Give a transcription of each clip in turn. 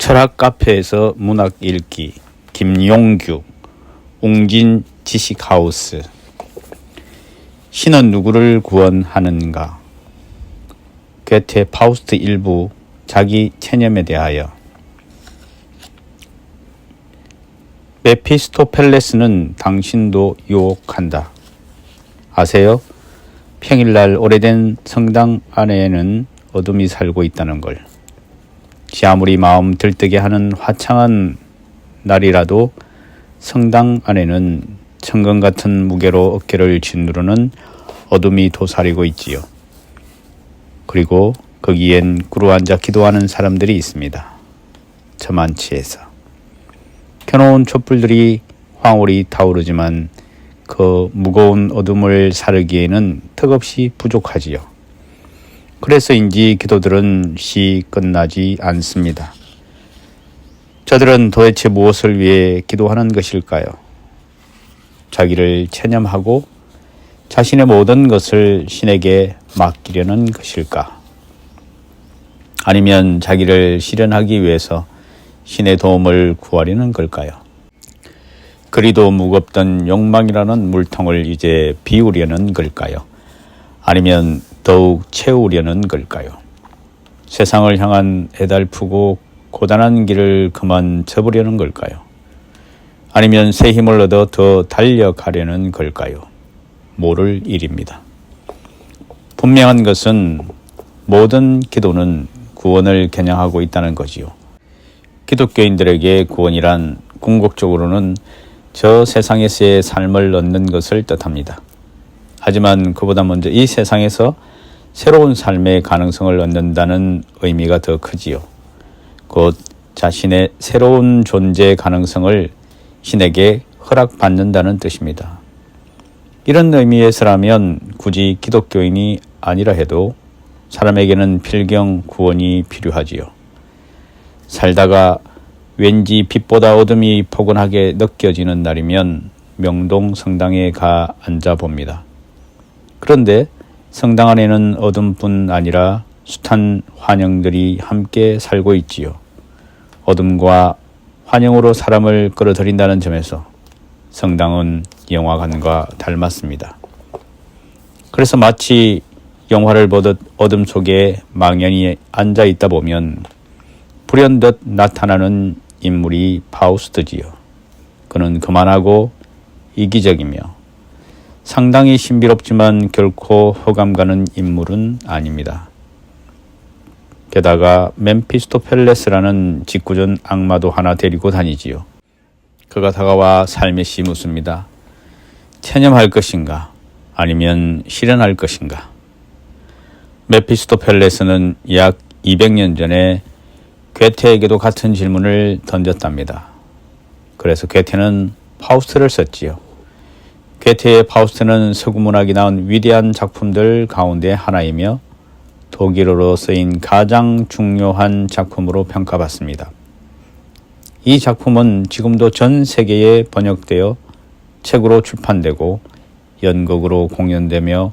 철학 카페에서 문학 읽기 김용규 웅진 지식하우스. 신은 누구를 구원하는가? 괴테 파우스트 일부 자기 체념에 대하여. 메피스토펠레스는 당신도 유혹한다. 아세요? 평일날 오래된 성당 안에는 어둠이 살고 있다는 걸. 아무리 마음 들뜨게 하는 화창한 날이라도 성당 안에는 천근 같은 무게로 어깨를 짓누르는 어둠이 도사리고 있지요. 그리고 거기엔 꿇어앉아 기도하는 사람들이 있습니다. 저만치에서. 켜놓은 촛불들이 황홀히 타오르지만 그 무거운 어둠을 사르기에는 턱없이 부족하지요. 그래서인지 기도들은 끝나지 않습니다. 저들은 도대체 무엇을 위해 기도하는 것일까요? 자기를 체념하고 자신의 모든 것을 신에게 맡기려는 것일까? 아니면 자기를 실현하기 위해서 신의 도움을 구하려는 걸까요? 그리도 무겁던 욕망이라는 물통을 이제 비우려는 걸까요? 아니면 더욱 채우려는 걸까요? 세상을 향한 애달프고 고단한 길을 그만 접으려는 걸까요? 아니면 새 힘을 얻어 더 달려가려는 걸까요? 모를 일입니다. 분명한 것은 모든 기도는 구원을 겨냥하고 있다는 거지요. 기독교인들에게 구원이란 궁극적으로는 저 세상에서의 삶을 얻는 것을 뜻합니다. 하지만 그보다 먼저 이 세상에서 새로운 삶의 가능성을 얻는다는 의미가 더 크지요. 곧 자신의 새로운 존재 가능성을 신에게 허락받는다는 뜻입니다. 이런 의미에서라면 굳이 기독교인이 아니라 해도 사람에게는 필경 구원이 필요하지요. 살다가 왠지 빛보다 어둠이 포근하게 느껴지는 날이면 명동 성당에 가 앉아봅니다. 그런데 성당 안에는 어둠뿐 아니라 숱한 환영들이 함께 살고 있지요. 어둠과 환영으로 사람을 끌어들인다는 점에서 성당은 영화관과 닮았습니다. 그래서 마치 영화를 보듯 어둠 속에 망연히 앉아 있다 보면 불현듯 나타나는 인물이 파우스트지요. 그는 거만하고 이기적이며 상당히 신비롭지만 결코 호감 가는 인물은 아닙니다. 게다가 멤피스토펠레스라는 짓궂은 악마도 하나 데리고 다니지요. 그가 다가와 살며시 묻습니다. 체념할 것인가? 아니면 실현할 것인가? 메피스토펠레스는 약 200년 전에 괴테에게도 같은 질문을 던졌답니다. 그래서 괴테는 파우스트를 썼지요. 괴테의 파우스트는 서구문학이 나온 위대한 작품들 가운데 하나이며 독일어로 쓰인 가장 중요한 작품으로 평가받습니다. 이 작품은 지금도 전 세계에 번역되어 책으로 출판되고 연극으로 공연되며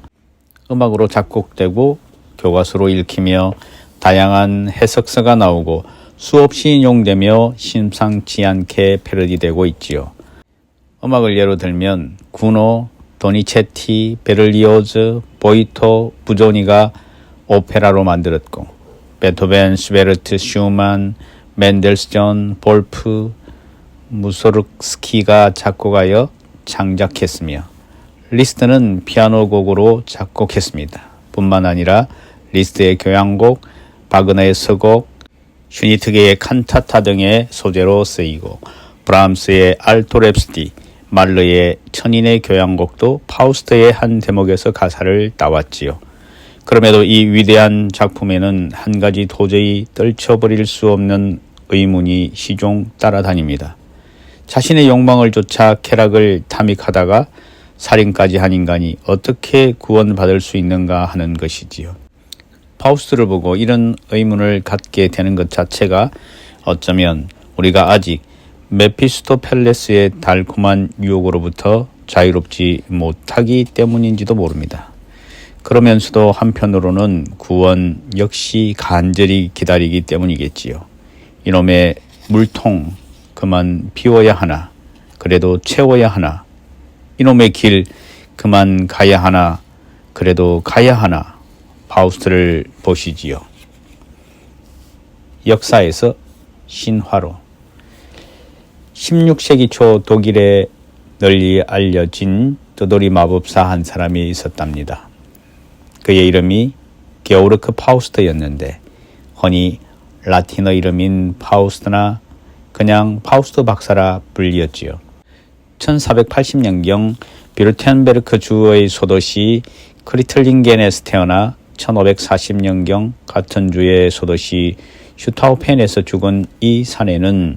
음악으로 작곡되고 교과서로 읽히며 다양한 해석서가 나오고 수없이 인용되며 심상치 않게 패러디되고 있지요. 음악을 예로 들면 구노, 도니체티, 베를리오즈, 보이토, 부조니가 오페라로 만들었고 베토벤, 슈베르트, 슈만, 멘델스존, 볼프, 무소르스키가 작곡하여 창작했으며 리스트는 피아노 곡으로 작곡했습니다. 뿐만 아니라 리스트의 교향곡, 바그너의 서곡, 슈니트게의 칸타타 등의 소재로 쓰이고 브람스의 알토 랩스디, 말르의 천인의 교향곡도 파우스트의 한 대목에서 가사를 따왔지요. 그럼에도 이 위대한 작품에는 한 가지 도저히 떨쳐버릴 수 없는 의문이 시종 따라다닙니다. 자신의 욕망을 쫓아 쾌락을 탐닉하다가 살인까지 한 인간이 어떻게 구원받을 수 있는가 하는 것이지요. 파우스트를 보고 이런 의문을 갖게 되는 것 자체가 어쩌면 우리가 아직 메피스토펠레스의 달콤한 유혹으로부터 자유롭지 못하기 때문인지도 모릅니다. 그러면서도 한편으로는 구원 역시 간절히 기다리기 때문이겠지요. 이놈의 물통 그만 비워야 하나, 그래도 채워야 하나, 이놈의 길 그만 가야 하나, 그래도 가야 하나. 파우스트를 보시지요. 역사에서 신화로 16세기 초 독일에 널리 알려진 뜨돌이 마법사 한 사람이 있었답니다. 그의 이름이 게오르크 파우스트였는데 흔히 라틴어 이름인 파우스트나 그냥 파우스트 박사라 불리었지요. 1480년경 비르텐베르크 주의 소도시 크리틀링겐에서 태어나 1540년경 같은 주의 소도시 슈타우펜에서 죽은 이 사내는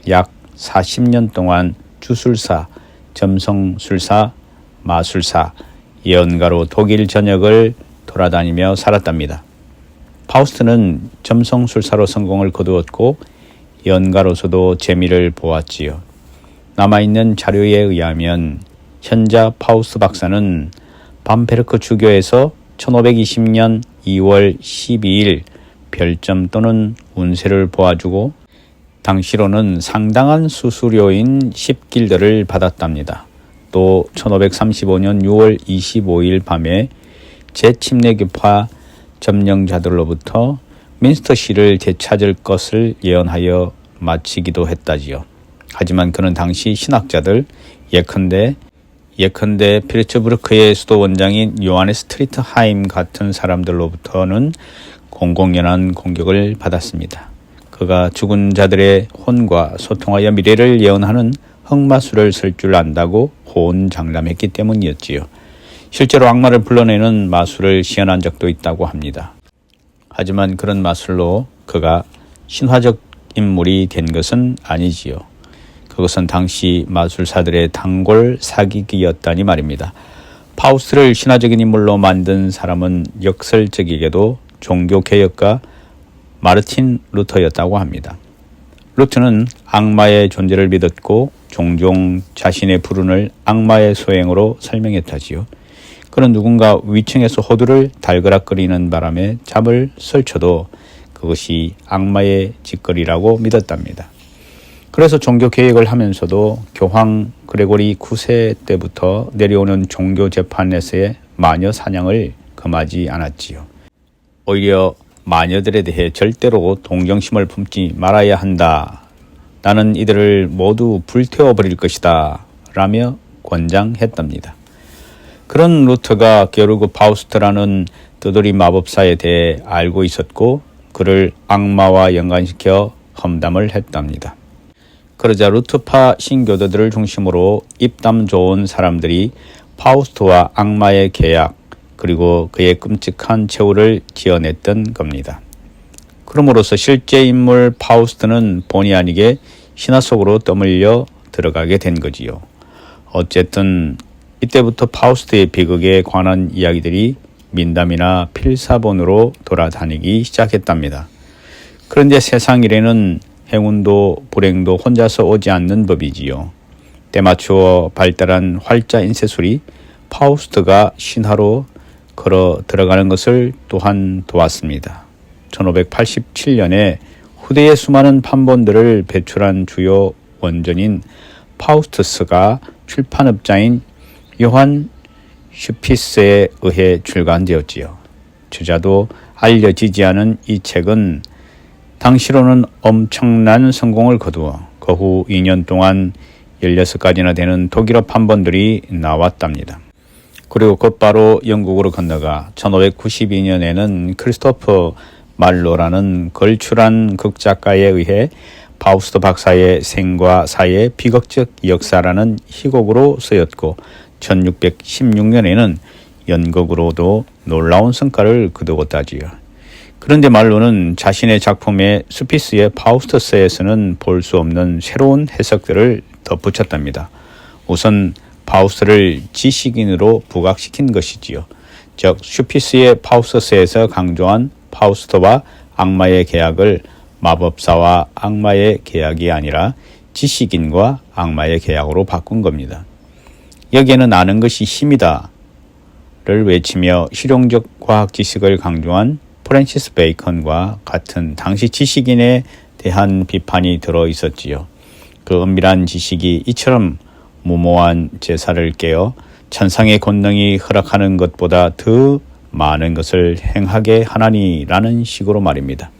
약 40년 동안 주술사, 점성술사, 마술사, 예언가로 독일 전역을 돌아다니며 살았답니다. 파우스트는 점성술사로 성공을 거두었고 예언가로서도 재미를 보았지요. 남아있는 자료에 의하면 현자 파우스트 박사는 밤베르크 주교에서 1520년 2월 12일 별점 또는 운세를 보아주고 당시로는 상당한 수수료인 10길드를 받았답니다. 또 1535년 6월 25일 밤에 재침례교파 점령자들로부터 민스터시를 되찾을 것을 예언하여 마치기도 했다지요. 하지만 그는 당시 신학자들 예컨대 피르츠부르크의 수도 원장인 요하네스 트리트하임 같은 사람들로부터는 공공연한 공격을 받았습니다. 그가 죽은 자들의 혼과 소통하여 미래를 예언하는 흑마술을 쓸 줄 안다고 호언장담했기 때문이었지요. 실제로 악마를 불러내는 마술을 시연한 적도 있다고 합니다. 하지만 그런 마술로 그가 신화적 인물이 된 것은 아니지요. 그것은 당시 마술사들의 단골 사기기였다니 말입니다. 파우스트를 신화적인 인물로 만든 사람은 역설적이게도 종교개혁가 마르틴 루터였다고 합니다. 루터는 악마의 존재를 믿었고 종종 자신의 불운을 악마의 소행으로 설명했다지요. 그는 누군가 위층에서 호두를 달그락거리는 바람에 잠을 설쳐도 그것이 악마의 짓거리라고 믿었답니다. 그래서 종교개혁을 하면서도 교황 그레고리 9세 때부터 내려오는 종교재판에서의 마녀 사냥을 금하지 않았지요. 오히려 마녀들에 대해 절대로 동정심을 품지 말아야 한다. 나는 이들을 모두 불태워버릴 것이다. 라며 권장했답니다. 그런 루터가 게오르크 파우스트라는 뜨돌이 마법사에 대해 알고 있었고 그를 악마와 연관시켜 험담을 했답니다. 그러자 루터파 신교도들을 중심으로 입담 좋은 사람들이 파우스트와 악마의 계약 그리고 그의 끔찍한 최후를 지어냈던 겁니다. 그럼으로써 실제 인물 파우스트는 본의 아니게 신화 속으로 떠밀려 들어가게 된 거지요. 어쨌든 이때부터 파우스트의 비극에 관한 이야기들이 민담이나 필사본으로 돌아다니기 시작했답니다. 그런데 세상 일에는 행운도 불행도 혼자서 오지 않는 법이지요. 때맞추어 발달한 활자 인쇄술이 파우스트가 신화로 걸어 들어가는 것을 또한 도왔습니다. 1587년에 후대의 수많은 판본들을 배출한 주요 원전인 파우스투스가 출판업자인 요한 슈피스에 의해 출간되었지요. 저자도 알려지지 않은 이 책은 당시로는 엄청난 성공을 거두어 그 후 2년 동안 16가지나 되는 독일어 판본들이 나왔답니다. 그리고 곧바로 영국으로 건너가 1592년에는 크리스토퍼 말로라는 걸출한 극작가에 의해 파우스트 박사의 생과 사의 비극적 역사라는 희곡으로 쓰였고 1616년에는 연극으로도 놀라운 성과를 거두었다지요. 그런데 말로는 자신의 작품에 수피스의 파우스트스에서는 볼 수 없는 새로운 해석들을 덧붙였답니다. 우선 파우스트를 지식인으로 부각시킨 것이지요. 즉 슈피스의 파우스트스에서 강조한 파우스트와 악마의 계약을 마법사와 악마의 계약이 아니라 지식인과 악마의 계약으로 바꾼 겁니다. 여기에는 아는 것이 힘이다 를 외치며 실용적 과학 지식을 강조한 프랜시스 베이컨과 같은 당시 지식인에 대한 비판이 들어 있었지요. 그 은밀한 지식이 이처럼 무모한 제사를 깨어 천상의 권능이 허락하는 것보다 더 많은 것을 행하게 하나니라는 식으로 말입니다.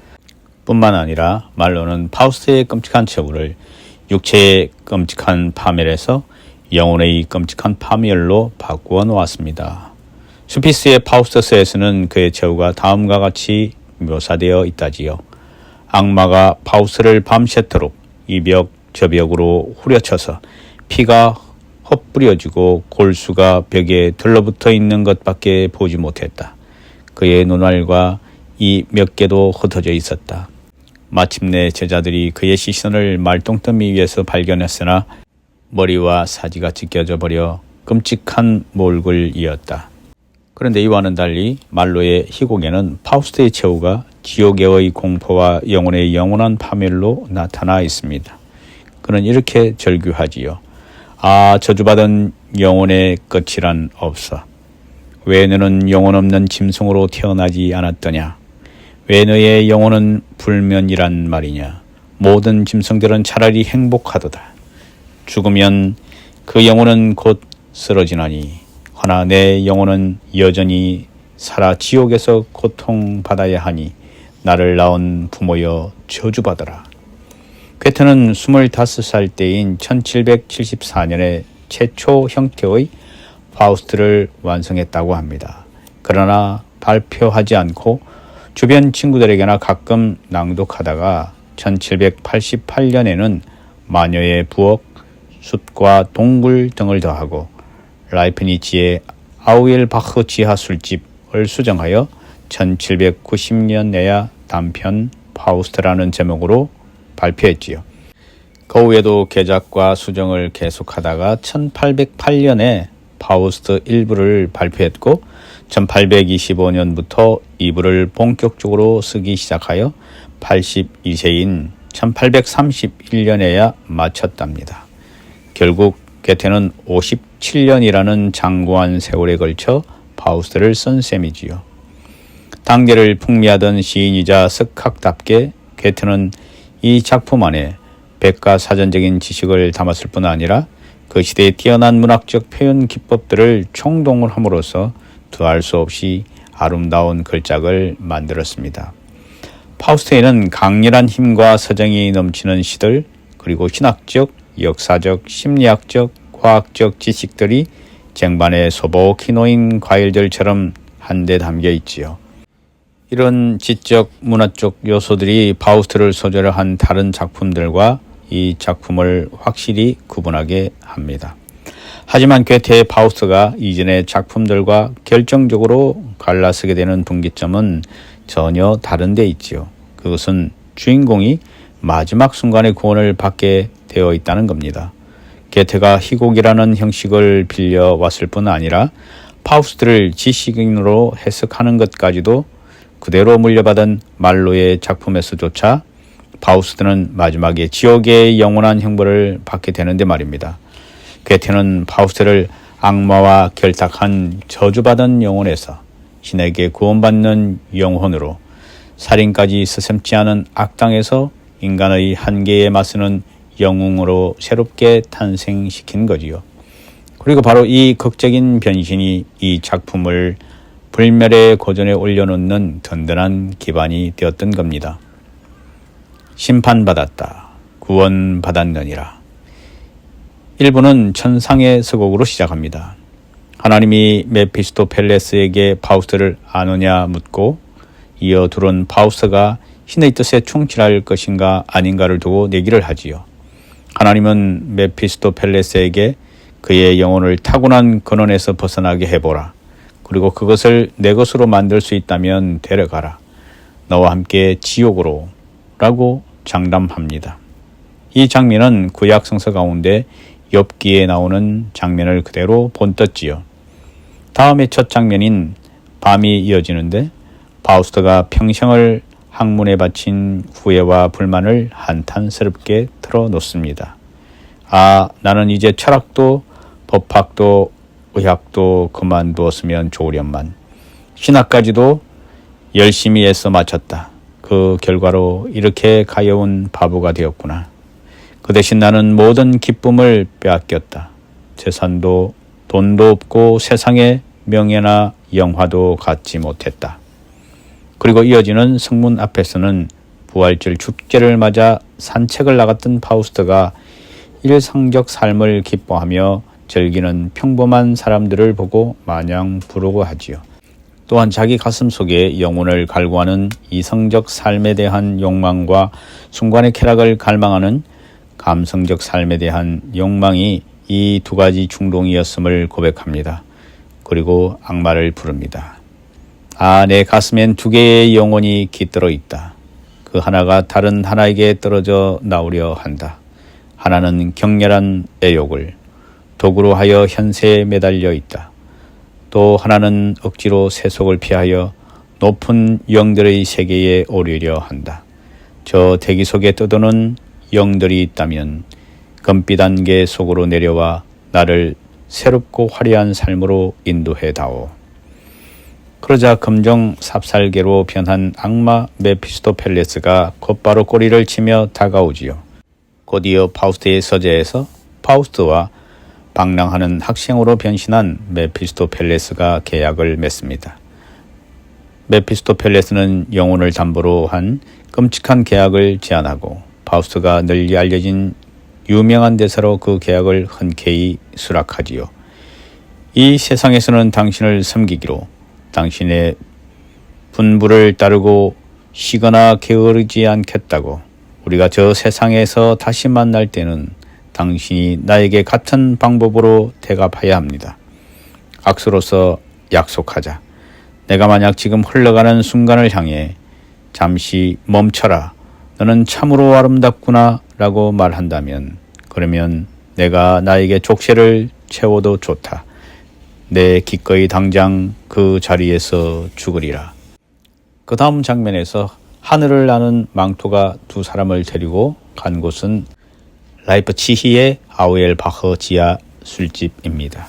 뿐만 아니라 말로는 파우스트의 끔찍한 처우를 육체의 끔찍한 파멸에서 영혼의 끔찍한 파멸로 바꾸어 놓았습니다. 수피스의 파우스트서에서는 그의 처우가 다음과 같이 묘사되어 있다지요. 악마가 파우스트를 밤새도록 이 벽 저 벽으로 후려쳐서 피가 헛뿌려지고 골수가 벽에 들러붙어 있는 것밖에 보지 못했다. 그의 눈알과 이 몇 개도 흩어져 있었다. 마침내 제자들이 그의 시선을 말똥더미 위에서 발견했으나 머리와 사지가 찢겨져 버려 끔찍한 몰골이었다. 그런데 이와는 달리 말로의 희곡에는 파우스트의 최후가 지옥의 공포와 영혼의 영원한 파멸로 나타나 있습니다. 그는 이렇게 절규하지요. 아, 저주받은 영혼의 끝이란 없어. 왜 너는 영혼 없는 짐승으로 태어나지 않았더냐? 왜 너의 영혼은 불면이란 말이냐? 모든 짐승들은 차라리 행복하도다. 죽으면 그 영혼은 곧 쓰러지나니 허나 내 영혼은 여전히 살아 지옥에서 고통받아야 하니 나를 낳은 부모여 저주받아라. 괴테는 25살 때인 1774년에 최초 형태의 파우스트를 완성했다고 합니다. 그러나 발표하지 않고 주변 친구들에게나 가끔 낭독하다가 1788년에는 마녀의 부엌, 숯과 동굴 등을 더하고 라이프니치의 아우엘바흐 지하 술집을 수정하여 1790년에야 단편 파우스트라는 제목으로 발표했지요. 그 후에도 개작과 수정을 계속하다가 1808년에 파우스트 1부를 발표했고 1825년부터 2부를 본격적으로 쓰기 시작하여 82세인 1831년에야 마쳤답니다. 결국 괴테는 57년이라는 장구한 세월에 걸쳐 파우스트를 쓴 셈이지요. 당대를 풍미하던 시인이자 석학답게 괴테는 이 작품 안에 백과사전적인 지식을 담았을 뿐 아니라 그 시대의 뛰어난 문학적 표현 기법들을 총동을 함으로써 더할 수 없이 아름다운 걸작을 만들었습니다. 파우스트에는 강렬한 힘과 서정이 넘치는 시들, 그리고 신학적, 역사적, 심리학적, 과학적 지식들이 쟁반에 소복히 놓인 과일들처럼 한데 담겨 있지요. 이런 지적, 문화적 요소들이 파우스트를 소재로 한 다른 작품들과 이 작품을 확실히 구분하게 합니다. 하지만 괴테의 파우스트가 이전의 작품들과 결정적으로 갈라서게 되는 분기점은 전혀 다른 데 있지요. 그것은 주인공이 마지막 순간에 구원을 받게 되어 있다는 겁니다. 괴테가 희곡이라는 형식을 빌려왔을 뿐 아니라 파우스트를 지식인으로 해석하는 것까지도 그대로 물려받은 말로의 작품에서조차 파우스트는 마지막에 지옥의 영원한 형벌을 받게 되는데 말입니다. 괴테는 파우스트를 악마와 결탁한 저주받은 영혼에서 신에게 구원받는 영혼으로, 살인까지 스샘지 않은 악당에서 인간의 한계에 맞서는 영웅으로 새롭게 탄생시킨 거지요. 그리고 바로 이 극적인 변신이 이 작품을 불멸의 고전에 올려놓는 든든한 기반이 되었던 겁니다. 심판받았다. 구원받았느니라. 1부는 천상의 서곡으로 시작합니다. 하나님이 메피스토펠레스에게 파우스트를 아느냐 묻고 이어 둘은 파우스트가 신의 뜻에 충실할 것인가 아닌가를 두고 내기를 하지요. 하나님은 메피스토펠레스에게 그의 영혼을 타고난 근원에서 벗어나게 해보라. 그리고 그것을 내 것으로 만들 수 있다면 데려가라. 너와 함께 지옥으로 라고 장담합니다. 이 장면은 구약 성서 가운데 욥기에 나오는 장면을 그대로 본떴지요. 다음에 첫 장면인 밤이 이어지는데 파우스트가 평생을 학문에 바친 후회와 불만을 한탄스럽게 털어놓습니다. 아, 나는 이제 철학도 법학도 의학도 그만두었으면 좋으련만 신학까지도 열심히 애써 마쳤다. 그 그 결과로 이렇게 가여운 바보가 되었구나. 그 대신 나는 모든 기쁨을 빼앗겼다. 재산도 돈도 없고 세상의 명예나 영화도 갖지 못했다. 그리고 이어지는 성문 앞에서는 부활절 축제를 맞아 산책을 나갔던 파우스트가 일상적 삶을 기뻐하며 즐기는 평범한 사람들을 보고 마냥 부러워 하지요. 또한 자기 가슴 속에 영혼을 갈구하는 이성적 삶에 대한 욕망과 순간의 쾌락을 갈망하는 감성적 삶에 대한 욕망이 이 두 가지 충동이었음을 고백합니다. 그리고 악마를 부릅니다. 내 가슴엔 두 개의 영혼이 깃들어 있다. 그 하나가 다른 하나에게 떨어져 나오려 한다. 하나는 격렬한 애욕을 도구로 하여 현세에 매달려 있다. 또 하나는 억지로 세속을 피하여 높은 영들의 세계에 오르려 한다. 저 대기 속에 떠도는 영들이 있다면 금빛 안개 속으로 내려와 나를 새롭고 화려한 삶으로 인도해 다오. 그러자 검정 삽살개로 변한 악마 메피스토펠레스가 곧바로 꼬리를 치며 다가오지요. 곧이어 파우스트의 서재에서 파우스트와 방랑하는 학생으로 변신한 메피스토펠레스가 계약을 맺습니다. 메피스토펠레스는 영혼을 담보로 한 끔찍한 계약을 제안하고 파우스트가 널리 알려진 유명한 대사로 그 계약을 흔쾌히 수락하지요. 이 세상에서는 당신을 섬기기로 당신의 분부를 따르고 쉬거나 게으르지 않겠다고 우리가 저 세상에서 다시 만날 때는 당신이 나에게 같은 방법으로 대답해야 합니다. 악수로서 약속하자. 내가 만약 지금 흘러가는 순간을 향해 잠시 멈춰라. 너는 참으로 아름답구나 라고 말한다면 그러면 내가 나에게 족쇄를 채워도 좋다. 내 기꺼이 당장 그 자리에서 죽으리라. 그 다음 장면에서 하늘을 나는 망토가 두 사람을 데리고 간 곳은 라이프치히의 아우엘바흐 지하 술집입니다.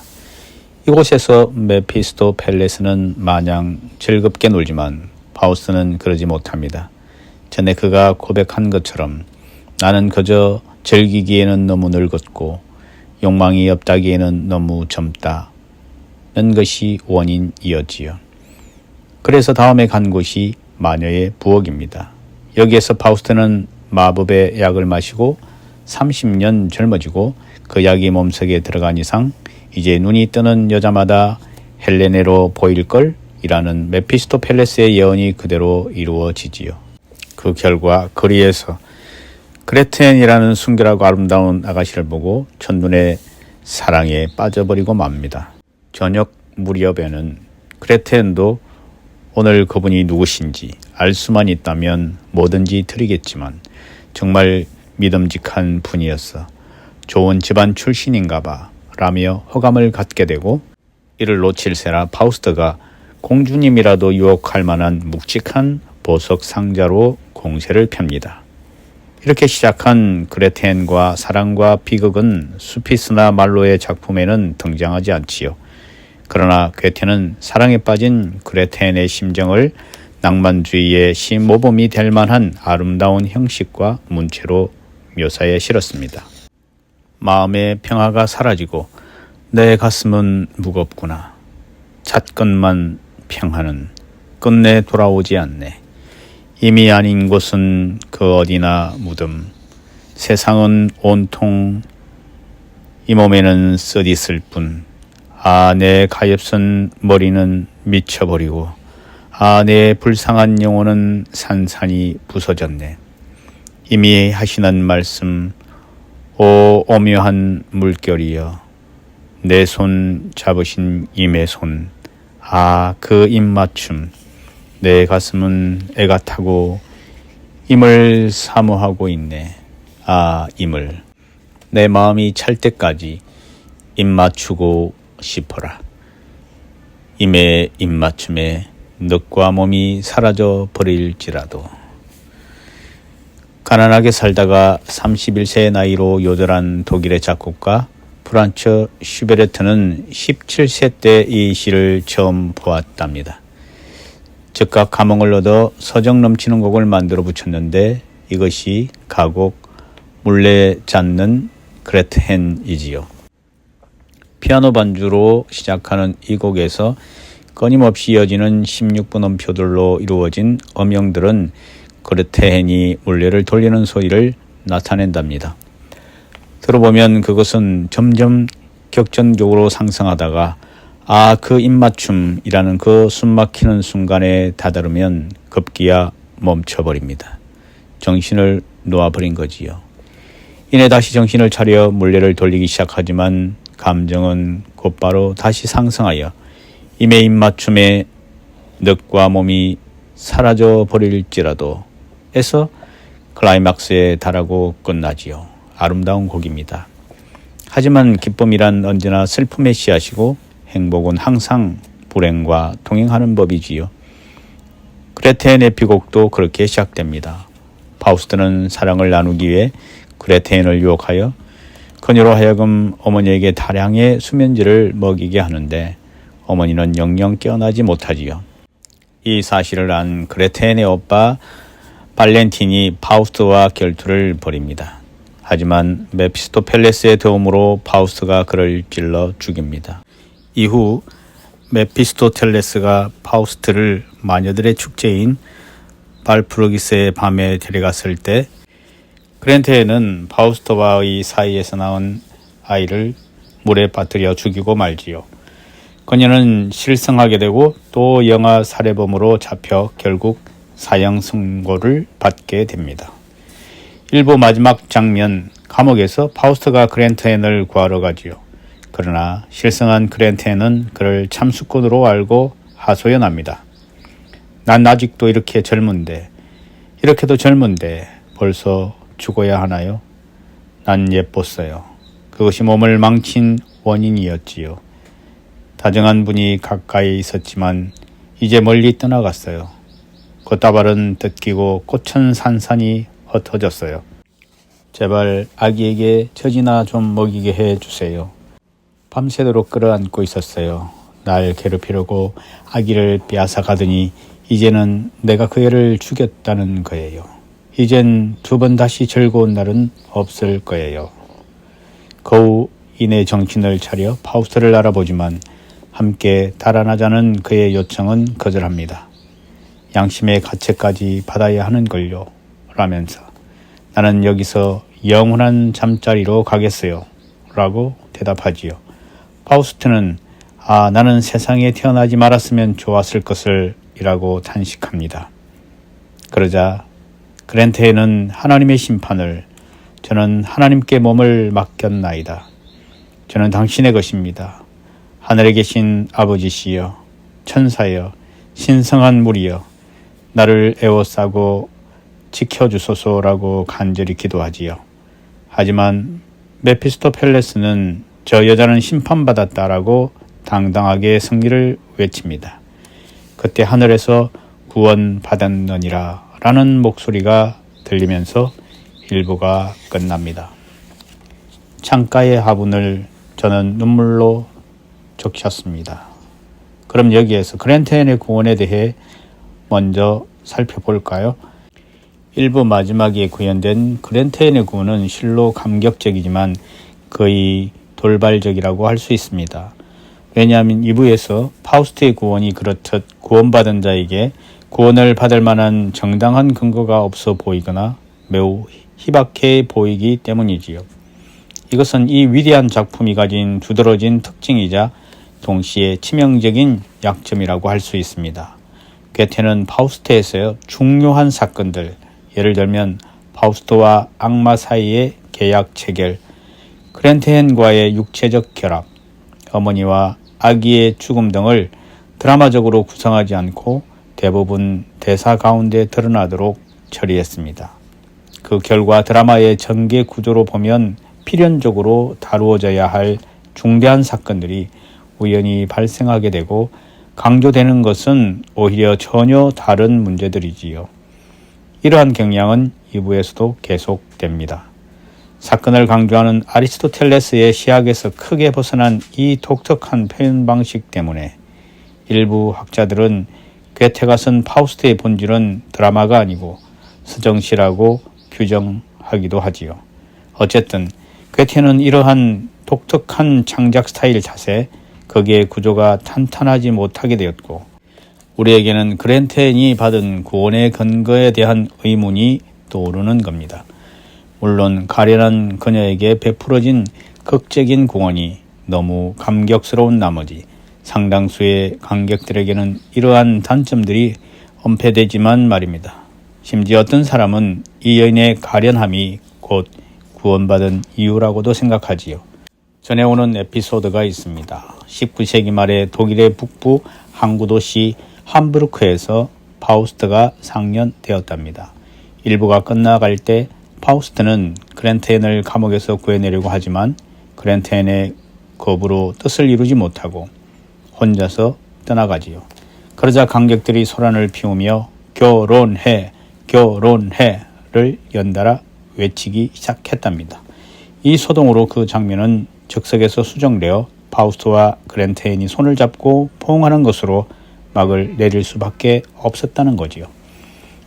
이곳에서 메피스토펠레스는 마냥 즐겁게 놀지만 파우스트는 그러지 못합니다. 전에 그가 고백한 것처럼 나는 그저 즐기기에는 너무 늙었고 욕망이 없다기에는 너무 젊다는 것이 원인이었지요. 그래서 다음에 간 곳이 마녀의 부엌입니다. 여기에서 파우스트는 마법의 약을 마시고 30년 젊어지고 그 약이 몸속에 들어간 이상 이제 눈이 뜨는 여자마다 헬레네로 보일걸? 이라는 메피스토펠레스의 예언이 그대로 이루어지지요. 그 결과 거리에서 그레텐이라는 순결하고 아름다운 아가씨를 보고 첫눈에 사랑에 빠져버리고 맙니다. 저녁 무렵에는 그레텐도 오늘 그분이 누구신지 알 수만 있다면 뭐든지 드리겠지만 정말 믿음직한 분이었어. 좋은 집안 출신인가 봐 라며 호감을 갖게 되고 이를 놓칠세라 파우스트가 공주님이라도 유혹할 만한 묵직한 보석 상자로 공세를 펴니다. 이렇게 시작한 그레텐과 사랑과 비극은 수피스나 말로의 작품에는 등장하지 않지요. 그러나 괴테는 사랑에 빠진 그레텐의 심정을 낭만주의의 시모범이 될 만한 아름다운 형식과 문체로 묘사해 실었습니다. 마음의 평화가 사라지고 내 가슴은 무겁구나. 잣것만 평화는 끝내 돌아오지 않네. 이미 아닌 곳은 그 어디나 무덤. 세상은 온통 이 몸에는 쓰디쓸 뿐. 내 가엾은 머리는 미쳐버리고 내 불쌍한 영혼은 산산이 부서졌네. 이미 하시는 말씀, 오 오묘한 물결이여 내 손 잡으신 임의 손, 그 입맞춤. 내 가슴은 애가 타고 임을 사모하고 있네. 임을. 내 마음이 찰 때까지 입맞추고 싶어라. 임의 입맞춤에 늑과 몸이 사라져 버릴지라도. 가난하게 살다가 31세의 나이로 요절한 독일의 작곡가 프란츠 슈베르트는 17세 때 이 시를 처음 보았답니다. 즉각 감흥을 얻어 서정 넘치는 곡을 만들어 붙였는데 이것이 가곡 물레 잡는 그레텐이지요. 피아노 반주로 시작하는 이 곡에서 끊임없이 이어지는 16분 음표들로 이루어진 음영들은 그레텐이 물레를 돌리는 소리를 나타낸답니다. 들어보면 그것은 점점 격전적으로 상승하다가 그 입맞춤이라는 그 숨막히는 순간에 다다르면 급기야 멈춰버립니다. 정신을 놓아버린 거지요. 이내 다시 정신을 차려 물레를 돌리기 시작하지만 감정은 곧바로 다시 상승하여 임의 입맞춤에 늑과 몸이 사라져 버릴지라도 에서 클라이막스에 달하고 끝나지요. 아름다운 곡입니다. 하지만 기쁨이란 언제나 슬픔의 씨앗이고 행복은 항상 불행과 동행하는 법이지요. 그레텐 에피곡도 그렇게 시작됩니다. 파우스트는 사랑을 나누기 위해 그레텐을 유혹하여 그녀로 하여금 어머니에게 다량의 수면제를 먹이게 하는데 어머니는 영영 깨어나지 못하지요. 이 사실을 안 그레텐의 오빠 발렌틴이 파우스트와 결투를 벌입니다. 하지만 메피스토펠레스의 도움으로 파우스트가 그를 찔러 죽입니다. 이후 메피스토텔레스가 파우스트를 마녀들의 축제인 발프루기스의 밤에 데려갔을 때 그레텐은 파우스트와의 사이에서 낳은 아이를 물에 빠뜨려 죽이고 말지요. 그녀는 실성하게 되고 또 영아 살해범으로 잡혀 결국 사형 선고를 받게 됩니다. 일부 마지막 장면, 감옥에서 파우스트가 그레텐을 구하러 가지요. 그러나 실성한 그레텐은 그를 참수꾼으로 알고 하소연합니다. 난 아직도 이렇게 젊은데, 이렇게도 젊은데 벌써 죽어야 하나요? 난 예뻤어요. 그것이 몸을 망친 원인이었지요. 다정한 분이 가까이 있었지만 이제 멀리 떠나갔어요. 꽃다발은 뜯기고 꽃은 산산이 흩어졌어요. 제발 아기에게 젖이나 좀 먹이게 해주세요. 밤새도록 끌어안고 있었어요. 날 괴롭히려고 아기를 빼앗아 가더니 이제는 내가 그 애를 죽였다는 거예요. 이젠 두 번 다시 즐거운 날은 없을 거예요. 거우 이내 정신을 차려 파우스트를 알아보지만 함께 달아나자는 그의 요청은 거절합니다. 양심의 가책까지 받아야 하는 걸요. 라면서 나는 여기서 영원한 잠자리로 가겠어요. 라고 대답하지요. 파우스트는 나는 세상에 태어나지 말았으면 좋았을 것을 이라고 탄식합니다. 그러자 그레텐은 하나님의 심판을 저는 하나님께 몸을 맡겼나이다. 저는 당신의 것입니다. 하늘에 계신 아버지시여 천사여 신성한 무리여 나를 에워싸고 지켜주소서라고 간절히 기도하지요. 하지만 메피스토펠레스는 저 여자는 심판받았다라고 당당하게 승리를 외칩니다. 그때 하늘에서 구원받았느니라 라는 목소리가 들리면서 일부가 끝납니다. 창가의 화분을 저는 눈물로 적셨습니다. 그럼 여기에서 그레텐의 구원에 대해 먼저 살펴볼까요? 1부 마지막에 구현된 그레텐의 구원은 실로 감격적이지만 거의 돌발적이라고 할 수 있습니다. 왜냐하면 2부에서 파우스트의 구원이 그렇듯 구원받은 자에게 구원을 받을 만한 정당한 근거가 없어 보이거나 매우 희박해 보이기 때문이지요. 이것은 이 위대한 작품이 가진 두드러진 특징이자 동시에 치명적인 약점이라고 할 수 있습니다. 괴테는 파우스트에서요 중요한 사건들, 예를 들면 파우스트와 악마 사이의 계약 체결, 그레텐과의 육체적 결합, 어머니와 아기의 죽음 등을 드라마적으로 구성하지 않고 대부분 대사 가운데 드러나도록 처리했습니다. 그 결과 드라마의 전개 구조로 보면 필연적으로 다루어져야 할 중대한 사건들이 우연히 발생하게 되고 강조되는 것은 오히려 전혀 다른 문제들이지요. 이러한 경향은 2부에서도 계속됩니다. 사건을 강조하는 아리스토텔레스의 시학에서 크게 벗어난 이 독특한 표현 방식 때문에 일부 학자들은 괴테가 쓴 파우스트의 본질은 드라마가 아니고 서정시라고 규정하기도 하지요. 어쨌든 괴테는 이러한 독특한 창작 스타일 탓에 거기에 구조가 탄탄하지 못하게 되었고 우리에게는 그랜테인이 받은 구원의 근거에 대한 의문이 떠오르는 겁니다. 물론 가련한 그녀에게 베풀어진 극적인 구원이 너무 감격스러운 나머지 상당수의 관객들에게는 이러한 단점들이 엄폐되지만 말입니다. 심지어 어떤 사람은 이 여인의 가련함이 곧 구원받은 이유라고도 생각하지요. 전해오는 에피소드가 있습니다. 19세기 말에 독일의 북부 항구 도시 함부르크에서 파우스트가 상연되었답니다. 일부가 끝나갈 때 파우스트는 그랜테인을 감옥에서 구해내려고 하지만 그랜테인의 겁으로 뜻을 이루지 못하고 혼자서 떠나가지요. 그러자 관객들이 소란을 피우며 결혼해, 결혼해를 연달아 외치기 시작했답니다. 이 소동으로 그 장면은 즉석에서 수정되어 파우스트와 그랜테인이 손을 잡고 포옹하는 것으로 막을 내릴 수밖에 없었다는 거지요.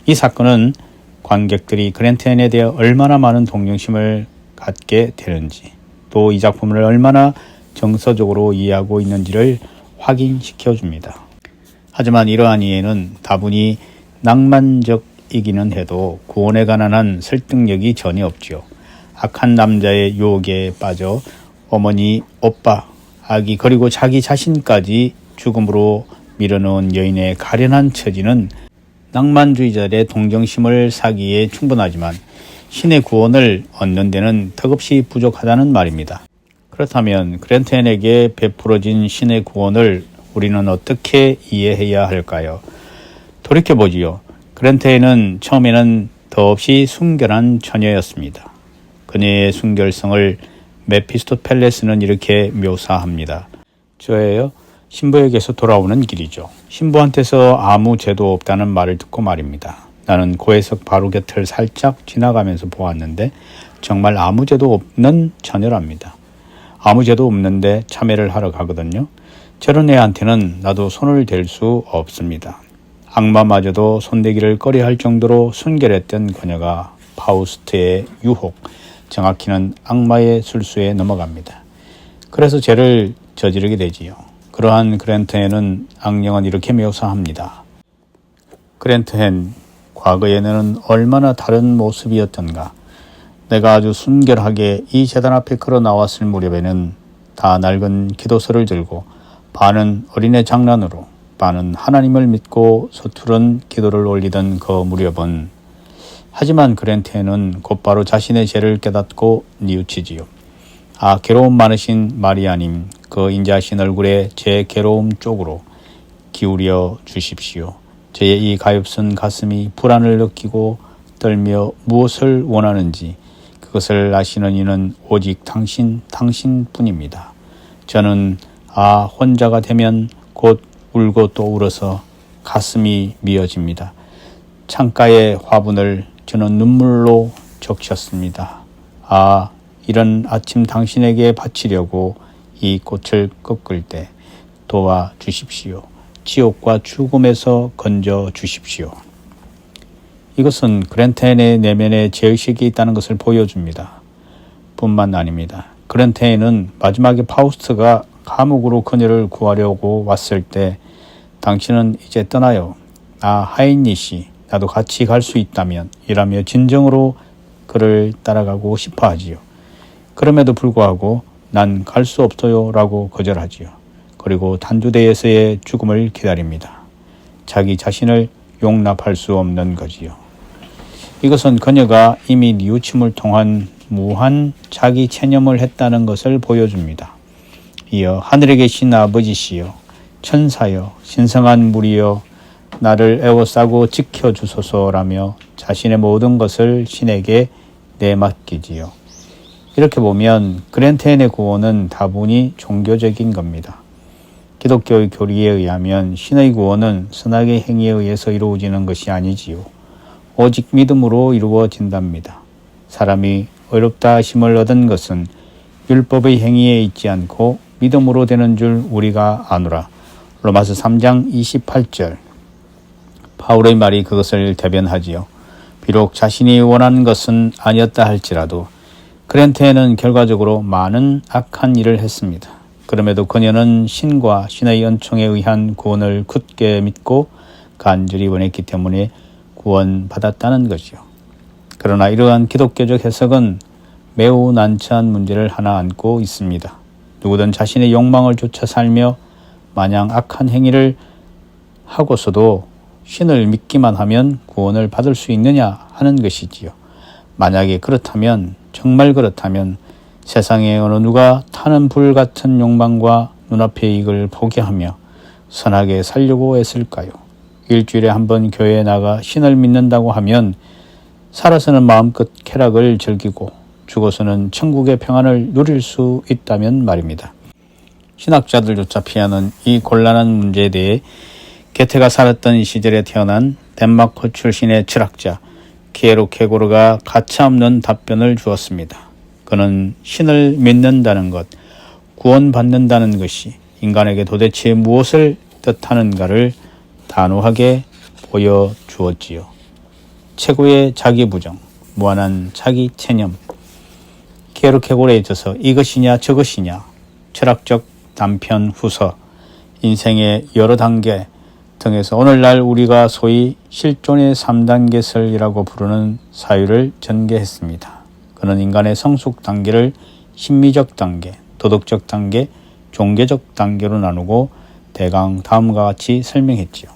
이 사건은 관객들이 그랜테인에 대해 얼마나 많은 동정심을 갖게 되는지 또 이 작품을 얼마나 정서적으로 이해하고 있는지를 확인시켜줍니다. 하지만 이러한 이해는 다분히 낭만적이기는 해도 구원에 관한 한 설득력이 전혀 없지요. 악한 남자의 유혹에 빠져 어머니, 오빠, 아기 그리고 자기 자신까지 죽음으로 밀어넣은 여인의 가련한 처지는 낭만주의자들의 동정심을 사기에 충분하지만 신의 구원을 얻는 데는 턱없이 부족하다는 말입니다. 그렇다면 그랜테인에게 베풀어진 신의 구원을 우리는 어떻게 이해해야 할까요? 돌이켜보지요. 그랜테인은 처음에는 더없이 순결한 처녀였습니다. 그녀의 순결성을 메피스토펠레스는 이렇게 묘사합니다. 저예요. 신부에게서 돌아오는 길이죠. 신부한테서 아무 죄도 없다는 말을 듣고 말입니다. 나는 고해석 바로 곁을 살짝 지나가면서 보았는데 정말 아무 죄도 없는 처녀랍니다. 아무 죄도 없는데 참회를 하러 가거든요. 저런 애한테는 나도 손을 댈 수 없습니다. 악마마저도 손대기를 꺼려할 정도로 순결했던 그녀가 파우스트의 유혹, 정확히는 악마의 술수에 넘어갑니다. 그래서 죄를 저지르게 되지요. 그러한 그랜테인은 악령은 이렇게 묘사합니다. 그랜테인, 과거에는 얼마나 다른 모습이었던가. 내가 아주 순결하게 이 재단 앞에 걸어 나왔을 무렵에는 다 낡은 기도서를 들고 반은 어린애 장난으로 반은 하나님을 믿고 서투른 기도를 올리던 그 무렵은 하지만 그랜테인은 곧바로 자신의 죄를 깨닫고 뉘우치지요. 아, 괴로움 많으신 마리아님, 그 인자하신 얼굴에 제 괴로움 쪽으로 기울여 주십시오. 저의 이 가엾은 가슴이 불안을 느끼고 떨며 무엇을 원하는지 그것을 아시는 이는 오직 당신뿐입니다. 저는 혼자가 되면 곧 울고 또 울어서 가슴이 미어집니다. 창가의 화분을 저는 눈물로 적셨습니다. 이런 아침 당신에게 바치려고 이 꽃을 꺾을 때 도와주십시오. 지옥과 죽음에서 건져 주십시오. 이것은 그랜테인의 내면에 죄의식이 있다는 것을 보여줍니다. 뿐만 아닙니다. 그랜테인은 마지막에 파우스트가 감옥으로 그녀를 구하려고 왔을 때 당신은 이제 떠나요. 하인리시, 나도 같이 갈 수 있다면 이라며 진정으로 그를 따라가고 싶어 하지요. 그럼에도 불구하고 난 갈 수 없어요 라고 거절하지요. 그리고 단두대에서의 죽음을 기다립니다. 자기 자신을 용납할 수 없는 거지요. 이것은 그녀가 이미 뉘우침을 통한 무한 자기 체념을 했다는 것을 보여줍니다. 이어 하늘에 계신 아버지시여, 천사여, 신성한 무리여, 나를 애워싸고 지켜주소서라며 자신의 모든 것을 신에게 내맡기지요. 이렇게 보면 그랜테인의 구원은 다분히 종교적인 겁니다. 기독교의 교리에 의하면 신의 구원은 선악의 행위에 의해서 이루어지는 것이 아니지요. 오직 믿음으로 이루어진답니다. 사람이 의롭다 하심을 얻은 것은 율법의 행위에 있지 않고 믿음으로 되는 줄 우리가 아노라. 로마서 3장 28절. 바울의 말이 그것을 대변하지요. 비록 자신이 원하는 것은 아니었다 할지라도 그랜테에는 결과적으로 많은 악한 일을 했습니다. 그럼에도 그녀는 신과 신의 은총에 의한 구원을 굳게 믿고 간절히 원했기 때문에 구원받았다는 것이요. 그러나 이러한 기독교적 해석은 매우 난처한 문제를 하나 안고 있습니다. 누구든 자신의 욕망을 쫓아 살며 마냥 악한 행위를 하고서도 신을 믿기만 하면 구원을 받을 수 있느냐 하는 것이지요. 만약에 그렇다면, 정말 그렇다면 세상에 어느 누가 타는 불 같은 욕망과 눈앞의 이익을 포기하며 선하게 살려고 했을까요? 일주일에 한 번 교회에 나가 신을 믿는다고 하면 살아서는 마음껏 쾌락을 즐기고 죽어서는 천국의 평안을 누릴 수 있다면 말입니다. 신학자들조차 피하는 이 곤란한 문제에 대해 게테가 살았던 시절에 태어난 덴마크 출신의 철학자 키에로케고르가 가차없는 답변을 주었습니다. 그는 신을 믿는다는 것, 구원받는다는 것이 인간에게 도대체 무엇을 뜻하는가를 단호하게 보여주었지요. 최고의 자기부정, 무한한 자기 체념, 키에로케고르에 있어서 이것이냐 저것이냐, 철학적 단편 후서, 인생의 여러 단계 등에서 오늘날 우리가 소위 실존의 3단계설이라고 부르는 사유를 전개했습니다. 그는 인간의 성숙 단계를 심미적 단계, 도덕적 단계, 종교적 단계로 나누고 대강 다음과 같이 설명했지요.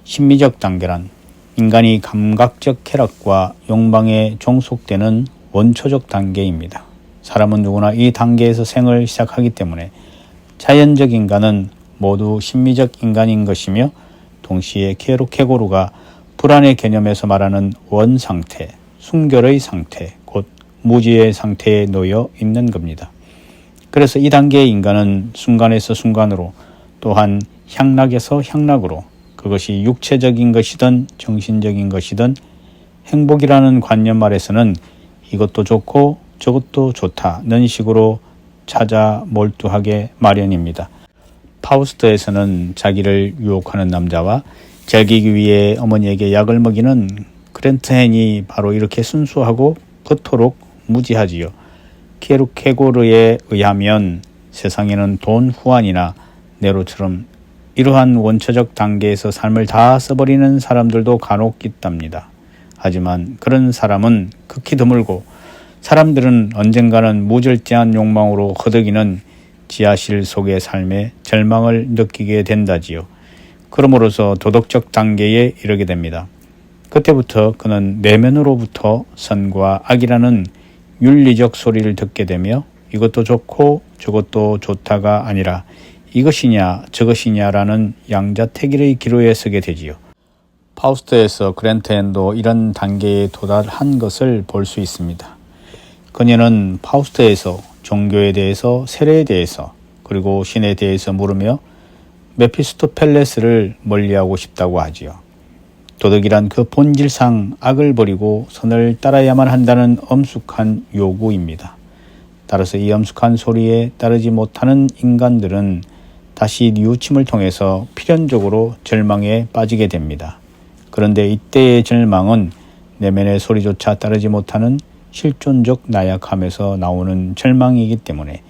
심미적 단계란 인간이 감각적 쾌락과 욕망에 종속되는 원초적 단계입니다. 사람은 누구나 이 단계에서 생을 시작하기 때문에 자연적 인간은 모두 심미적 인간인 것이며 동시에 키에로케고르가 불안의 개념에서 말하는 원상태, 순결의 상태, 곧 무지의 상태에 놓여 있는 겁니다. 그래서 이 단계의 인간은 순간에서 순간으로 또한 향락에서 향락으로 그것이 육체적인 것이든 정신적인 것이든 행복이라는 관념 아래서는 이것도 좋고 저것도 좋다는 식으로 찾아 몰두하게 마련입니다. 파우스트에서는 자기를 유혹하는 남자와 즐기기 위해 어머니에게 약을 먹이는 그랜트헨이 바로 이렇게 순수하고 그토록 무지하지요. 키에로케고르에 의하면 세상에는 돈 후환이나 네로처럼 이러한 원초적 단계에서 삶을 다 써버리는 사람들도 간혹 있답니다. 하지만 그런 사람은 극히 드물고 사람들은 언젠가는 무절제한 욕망으로 허덕이는 지하실 속의 삶에 절망을 느끼게 된다지요. 그러므로서 도덕적 단계에 이르게 됩니다. 그때부터 그는 내면으로부터 선과 악이라는 윤리적 소리를 듣게 되며 이것도 좋고 저것도 좋다가 아니라 이것이냐 저것이냐라는 양자택일의 기로에 서게 되지요. 파우스트에서 그랜트헨도 이런 단계에 도달한 것을 볼 수 있습니다. 그녀는 파우스트에서 종교에 대해서, 세례에 대해서, 그리고 신에 대해서 물으며 메피스토펠레스를 멀리하고 싶다고 하지요. 도덕이란 그 본질상 악을 버리고 선을 따라야만 한다는 엄숙한 요구입니다. 따라서 이 엄숙한 소리에 따르지 못하는 인간들은 다시 뉘우침을 통해서 필연적으로 절망에 빠지게 됩니다. 그런데 이때의 절망은 내면의 소리조차 따르지 못하는 실존적 나약함에서 나오는 절망이기 때문에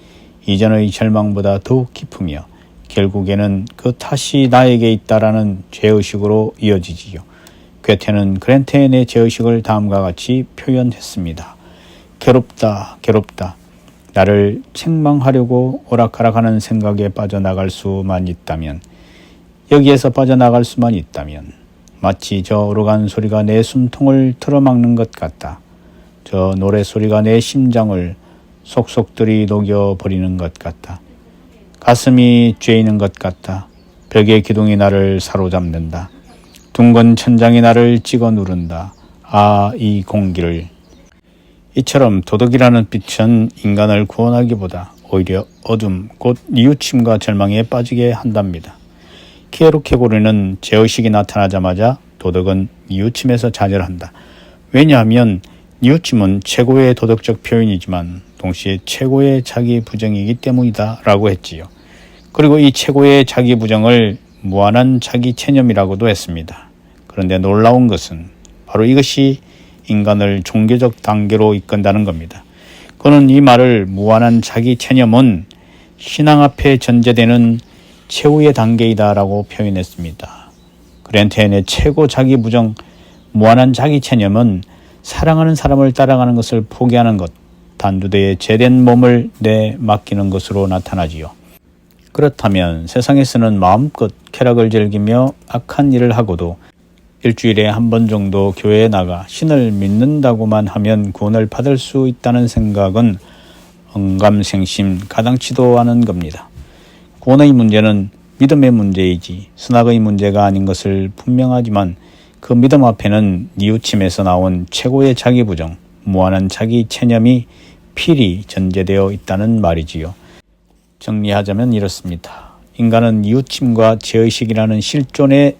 이전의 절망보다 더욱 깊으며 결국에는 그 탓이 나에게 있다라는 죄의식으로 이어지지요. 괴테는 그랜트헨의 죄의식을 다음과 같이 표현했습니다. 괴롭다, 괴롭다. 나를 책망하려고 오락가락하는 생각에 빠져나갈 수만 있다면, 여기에서 빠져나갈 수만 있다면 마치 저 오르간 소리가 내 숨통을 틀어막는 것 같다. 저 노래소리가 내 심장을 속속들이 녹여버리는 것 같다. 가슴이 죄이는 것 같다. 벽의 기둥이 나를 사로잡는다. 둥근 천장이 나를 찍어 누른다. 아, 이 공기를. 이처럼 도덕이라는 빛은 인간을 구원하기보다 오히려 어둠, 곧 뉘우침과 절망에 빠지게 한답니다. 키에로케고르는 죄의식이 나타나자마자 도덕은 뉘우침에서 자멸한다. 왜냐하면 뉘우침은 최고의 도덕적 표현이지만 동시에 최고의 자기 부정이기 때문이다 라고 했지요. 그리고 이 최고의 자기 부정을 무한한 자기 체념이라고도 했습니다. 그런데 놀라운 것은 바로 이것이 인간을 종교적 단계로 이끈다는 겁니다. 그는 이 말을 무한한 자기 체념은 신앙 앞에 전제되는 최후의 단계이다라고 표현했습니다. 그랜테인의 최고 자기 부정, 무한한 자기 체념은 사랑하는 사람을 따라가는 것을 포기하는 것, 단두대에 죄된 몸을 내맡기는 것으로 나타나지요. 그렇다면 세상에서는 마음껏 쾌락을 즐기며 악한 일을 하고도 일주일에 한 번 정도 교회에 나가 신을 믿는다고만 하면 구원을 받을 수 있다는 생각은 언감생심 가당치도 않은 겁니다. 구원의 문제는 믿음의 문제이지 선악의 문제가 아닌 것을 분명하지만 그 믿음 앞에는 뉘우침에서 나온 최고의 자기 부정, 무한한 자기 체념이 필히 전제되어 있다는 말이지요. 정리하자면 이렇습니다. 인간은 뉘우침과 죄의식이라는 실존의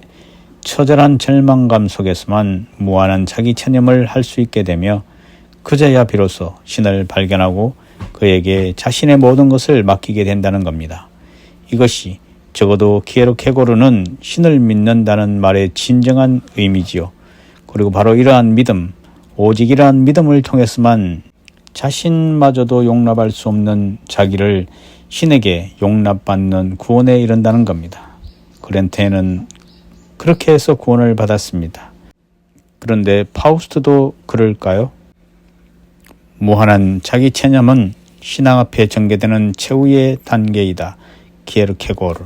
처절한 절망감 속에서만 무한한 자기 체념을 할 수 있게 되며 그제야 비로소 신을 발견하고 그에게 자신의 모든 것을 맡기게 된다는 겁니다. 이것이 적어도 키에르케고르는 신을 믿는다는 말의 진정한 의미지요. 그리고 바로 이러한 믿음, 오직 이러한 믿음을 통해서만 자신마저도 용납할 수 없는 자기를 신에게 용납받는 구원에 이른다는 겁니다. 그랜테인은 그렇게 해서 구원을 받았습니다. 그런데 파우스트도 그럴까요? 무한한 자기 체념은 신앙 앞에 전개되는 최후의 단계이다. 키에르케고르.